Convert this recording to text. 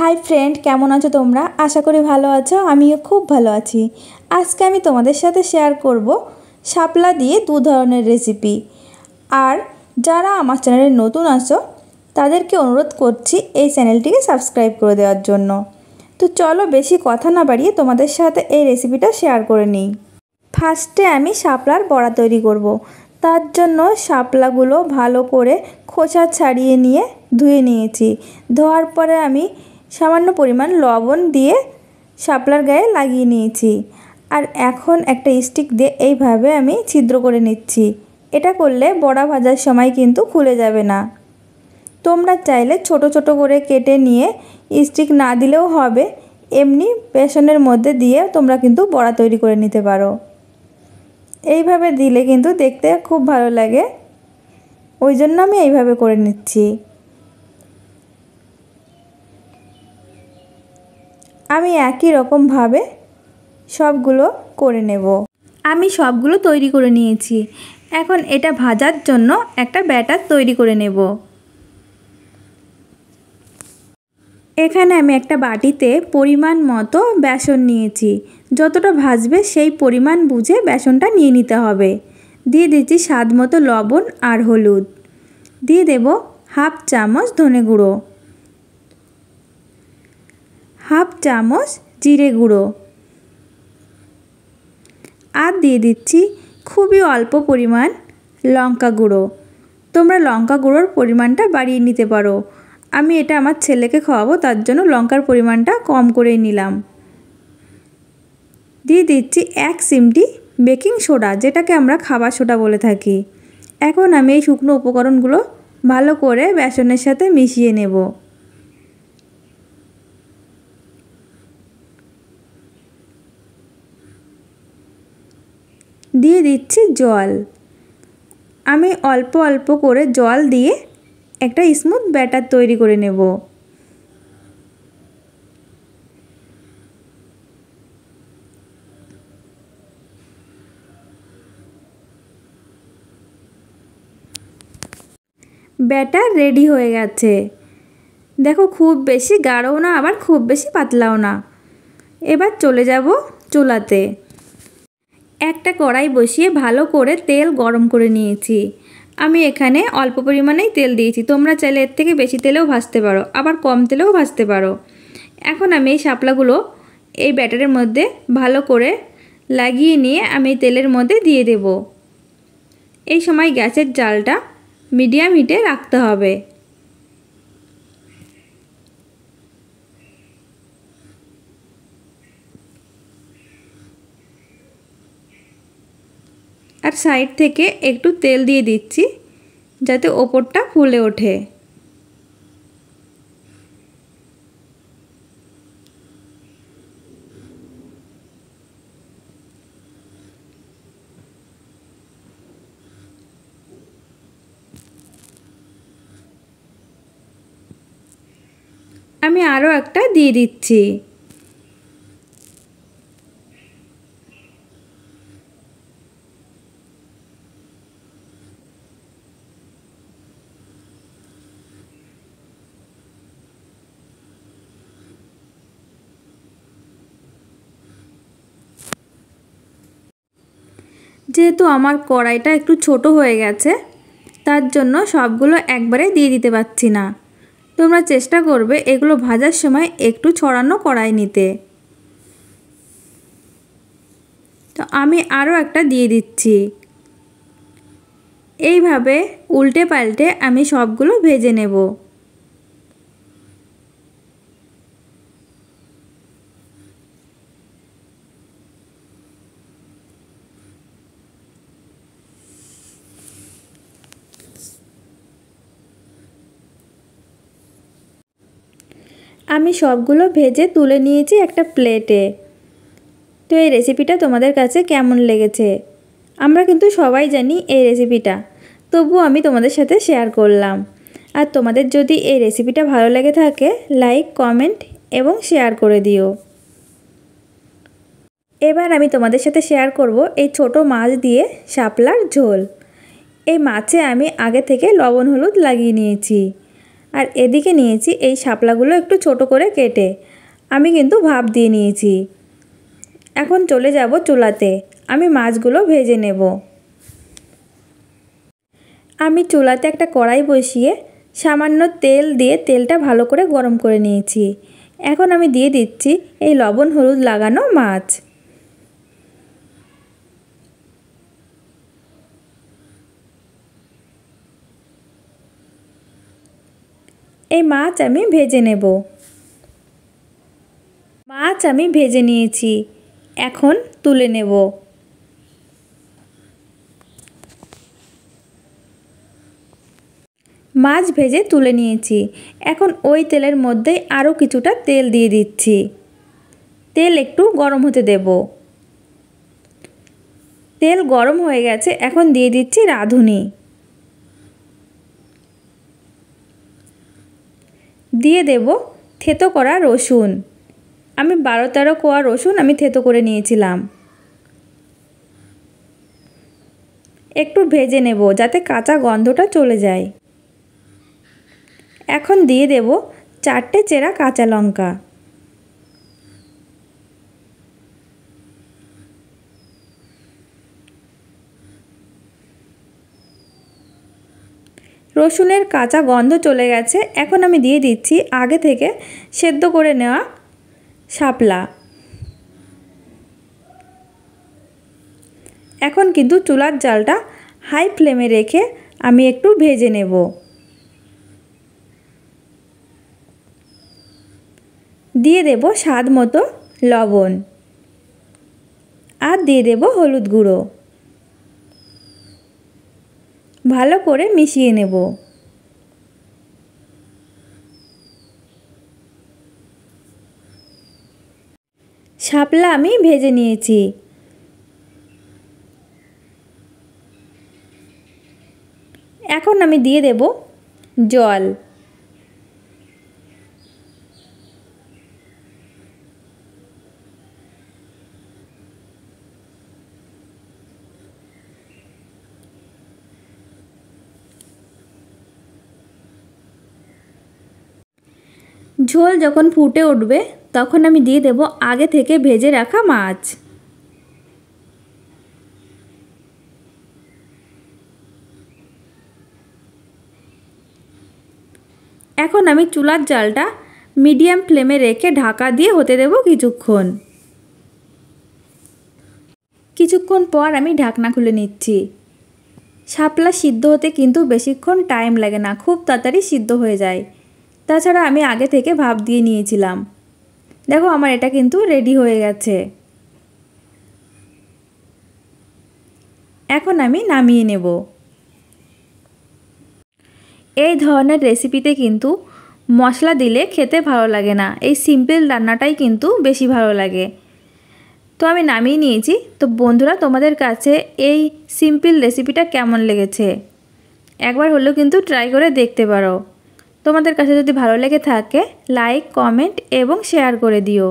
High friend केमन आछो तोमरा आशा करी भालो आछो आमिओ खूब भालो आछि। आज के आमि तोमादेर साथे शेयर करब शापला दिए दो धरनेर रेसिपि। और जारा आमार चैनेले नतून आछो तादेरके अनुरोध करछि एई चैनेलटिके सबस्क्राइब करे देওয়ার জন্য। तो चलो बेशी कथा ना बाड़िये तोमादेर साथे एई रेसिपिटा शेयर करे निই। फार्स्टे आमि शापलार बड़ा तैरि करब। तार जन्य शापलागुलो भालो करे खोसा छाड़िये निये धुए निয়েছি। धोয়ার परे आमि सामान्य परिमाण लवण दिए शापलार गाये লাগিয়ে নিয়েছি। আর এখন একটা স্টিক দিয়ে এইভাবে আমি ছিদ্র করে নিচ্ছি। এটা করলে বড়া ভাজার সময় কিন্তু খুলে যাবে না। তোমরা চাইলে ছোট ছোট করে কেটে নিয়ে স্টিক না দিলেও হবে, এমনি বেসনের মধ্যে দিয়ে তোমরা কিন্তু বড়া তৈরি করে নিতে পারো। এইভাবে দিলে কিন্তু দেখতে খুব ভালো লাগে, ওই জন্য আমি এইভাবে করে নিচ্ছি। আমি একই রকম ভাবে সবগুলো করে নেব। আমি সবগুলো তৈরি করে নিয়েছি। এখন এটা ভাজার জন্য একটা ব্যাটার তৈরি করে নেব। এখানে আমি একটা বাটিতে পরিমাণ মতো বেসন নিয়েছি। যতটা ভাজবে সেই পরিমাণ বুঝে বেসনটা নিয়ে নিতে হবে। দিয়ে দিচ্ছি স্বাদ মতো লবণ আর হলুদ। দিয়ে দেব হাফ চামচ ধনে গুঁড়ো, हाफ चामच जिरे गुड़ो और दिए दिच्छी खूबी अल्प परिमाण लंका गुड़ो। तोमरा लंका गुड़ोर परिमाणटा बाड़िये निते पारो। आमी एटा आमार छेलेके खावाबो तार जोन्नो लंकार परिमाणटा कम करेई निलाम। दिए दिच्छी एक चिमटी बेकिंग सोडा, जेटाके आमरा खाबार सोडा बोले थाकी। एखन आमी एई शुकनो उपकरणगुलो भालो करे बेसनेर साथे मिशिये नेब। দিয়ে দিচ্ছি জল। আমি অল্প অল্প করে জল দিয়ে একটা স্মুথ ব্যাটার তৈরি করে নেব। ব্যাটার রেডি হয়ে গেছে। দেখো খুব বেশি গাঢ়ও না আবার খুব বেশি পাতলাও না। এবার চলে যাব চুলাতে। একটা কড়াই বসিয়ে ভালো করে তেল গরম করে নিয়েছি। আমি এখানে অল্প পরিমাণেই তেল দিয়েছি, তোমরা চাইলে এর থেকে বেশি তেলেও ভাজতে পারো, আবার কম তেলেও ভাজতে পারো। এখন আমি এই শাপলাগুলো এই ব্যাটারের মধ্যে ভালো করে লাগিয়ে নিয়ে আমি তেলের মধ্যে দিয়ে দেব। এই সময় গ্যাসের জালটা মিডিয়াম হিটে রাখতে হবে। আর সাইড থেকে একটু তেল দিয়ে দিচ্ছি যাতে ওপরটা ফুলে ওঠে। আমি আরও একটা দিয়ে দিচ্ছি। যেহেতু আমার কড়াইটা একটু ছোট হয়ে গেছে তার জন্য সবগুলো একবারে দিয়ে দিতে পারছি না। তোমরা চেষ্টা করবে এগুলো ভাজার সময় একটু ছড়ানো কড়াই নিতে। তো আমি আরও একটা দিয়ে দিচ্ছি। এইভাবে উল্টে পাল্টে আমি সবগুলো ভেজে নেব। আমি সবগুলো ভেজে তুলে নিয়েছি একটা প্লেটে। তো এই রেসিপিটা তোমাদের কাছে কেমন লেগেছে? আমরা কিন্তু সবাই জানি এই রেসিপিটা, তবুও আমি তোমাদের সাথে শেয়ার করলাম। আর তোমাদের যদি এই রেসিপিটা ভালো লেগে থাকে লাইক, কমেন্ট এবং শেয়ার করে দিও। এবার আমি তোমাদের সাথে শেয়ার করব এই ছোট মাছ দিয়ে শাপলার ঝোল। এই মাছে আমি আগে থেকে লবণ হলুদ লাগিয়ে নিয়েছি। আর এদিকে নিয়েছি এই শাপলাগুলো একটু ছোট করে কেটে আমি কিন্তু ভাপ দিয়ে নিয়েছি। এখন চলে যাব চুলাতে, আমি মাছগুলো ভেজে নেব। আমি চুলাতে একটা কড়াই বসিয়ে সামান্য তেল দিয়ে তেলটা ভালো করে গরম করে নিয়েছি। এখন আমি দিয়ে দিচ্ছি এই লবণ হলুদ লাগানো মাছ। এই মাছ আমি ভেজে নেব। মাছ আমি ভেজে নিয়েছি, এখন তুলে নেব। মাছ ভেজে তুলে নিয়েছি। এখন ওই তেলের মধ্যেই আরও কিছুটা তেল দিয়ে দিচ্ছি। তেল একটু গরম হতে দেব। তেল গরম হয়ে গেছে, এখন দিয়ে দিচ্ছি রাঁধুনি। দিয়ে দেব থেতো করা রসুন। আমি 12-13 কোয়া রসুন আমি থেতো করে নিয়েছিলাম। একটু ভেজে নেব যাতে কাঁচা গন্ধটা চলে যায়। এখন দিয়ে দেব 4টে চেরা কাঁচা লঙ্কা। রসুনের কাঁচা গন্ধ চলে গেছে, এখন আমি দিয়ে দিচ্ছি আগে থেকে সেদ্ধ করে নেওয়া শাপলা। এখন কিন্তু চুলার জালটা হাই ফ্লেমে রেখে আমি একটু ভেজে নেব। দিয়ে দেব স্বাদ মতো লবণ আর দিয়ে দেব হলুদ গুঁড়ো। ভালো করে মিশিয়ে নেব। শাপলা আমি ভেজে নিয়েছি। এখন আমি দিয়ে দেব জল। ঝোল যখন ফুটে উঠবে তখন আমি দিয়ে দেব আগে থেকে ভেজে রাখা মাছ। এখন আমি চুলার জালটা মিডিয়াম ফ্লেমে রেখে ঢাকা দিয়ে হতে দেব কিছুক্ষণ। কিছুক্ষণ পর আমি ঢাকনা খুলে নিচ্ছি। শাপলা সিদ্ধ হতে কিন্তু বেশিক্ষণ টাইম লাগে না, খুব তাড়াতাড়ি সিদ্ধ হয়ে যায়। তাছাড়া আমি আগে থেকে ভাপ দিয়ে নিয়েছিলাম। দেখো আমার এটা কিন্তু রেডি হয়ে গেছে। এখন আমি নামিয়ে নেব। এই ধরনের রেসিপিতে কিন্তু মশলা দিলে খেতে ভালো লাগে না, এই সিম্পল রান্নাটাই কিন্তু বেশি ভালো লাগে। তো আমি নামিয়ে নিয়েছি। তো বন্ধুরা, তোমাদের কাছে এই সিম্পল রেসিপিটা কেমন লেগেছে একবার হলেও কিন্তু ট্রাই করে দেখতে পারো। তোমাদের কাছে যদি ভালো লেগে থাকে লাইক, কমেন্ট এবং শেয়ার করে দিও।